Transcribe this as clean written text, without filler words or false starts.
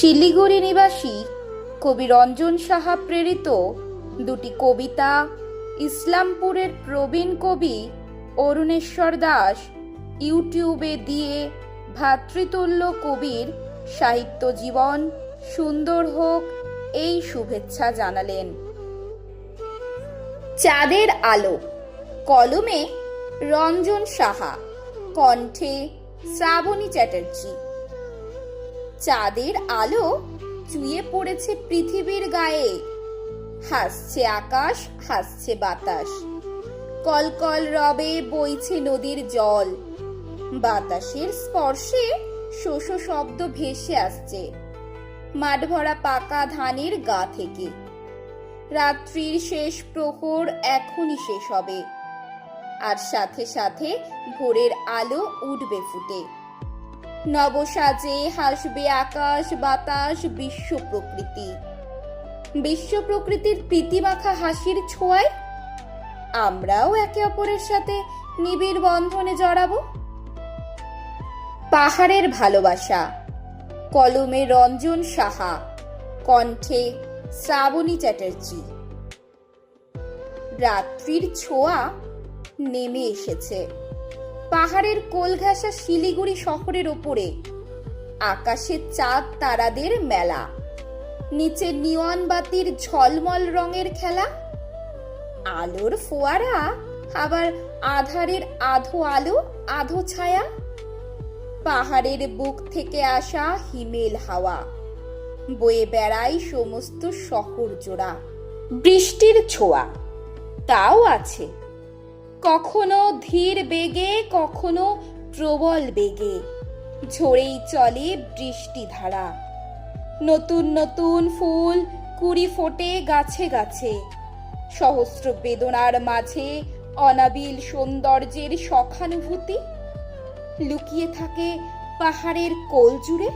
শিলিগুড়ি নিবাসী কবি রঞ্জন সাহা প্রেরিত দুটি কবিতা ইসলামপুরের প্রবীণ কবি অরুণেশ্বর দাস ইউটিউবে দিয়ে ভ্রাতৃতুল্য কবির সাহিত্য জীবন সুন্দর হোক এই শুভেচ্ছা জানালেন। চাঁদের আলো, কলমে রঞ্জন সাহা, কণ্ঠে শ্রাবণী চ্যাটার্জি। চাঁদের আলো চুইয়ে পড়েছে পৃথিবীর গায়ে, হাসছে আকাশ, হাসছে বাতাস, কলকল রবে বইছে নদীর জল, বাতাসের স্পর্শে শোষ শব্দ ভেসে আসছে মাঠ ভরা পাকা ধানের গা থেকে। রাত্রির শেষ প্রহর এখনই শেষ হবে, আর সাথে সাথে ভোরের আলো উঠবে ফুটে। নবসাজে হাসবে আকাশ বাতাস, বিশ্ব প্রকৃতি। বিশ্ব প্রকৃতির প্রীতিমাখা হাসির ছোঁয়ায় আমরাও একে অপরের সাথে নিবিড় বন্ধনে জড়াবো। পাহাড়ের ভালোবাসা, কলমে রঞ্জন সাহা, কণ্ঠে শ্রাবণী চ্যাটার্জি। রাত্রির ছোঁয়া নেমে এসেছে পাহাড়ের কোল ঘেঁষা শিলিগুড়ি শহরের ওপরে। আকাশে চাঁদ তারাদের মেলা, নিচে নিয়ন বাতির ঝলমল রঙের খেলা। আলোর ফোয়ারা, আবার আধারের আধো আলো আধো ছায়া। পাহাড়ের বুক থেকে আসা হিমেল হাওয়া বয়ে বেড়ায় সমস্ত শহর জোড়া। বৃষ্টির ছোঁয়া তাও আছে, কখনো ধীর বেগে কখনো প্রবল বেগে ঝরেই চলে বৃষ্টি ধারা। নতুন নতুন ফুল কুড়ি ফোটে গাছে গাছে, সহস্র বেদনার মাঝে অনাবিল সৌন্দর্যের সখানুভূতি। লুকিয়ে থাকে পাহাড়ের কোল জুড়ে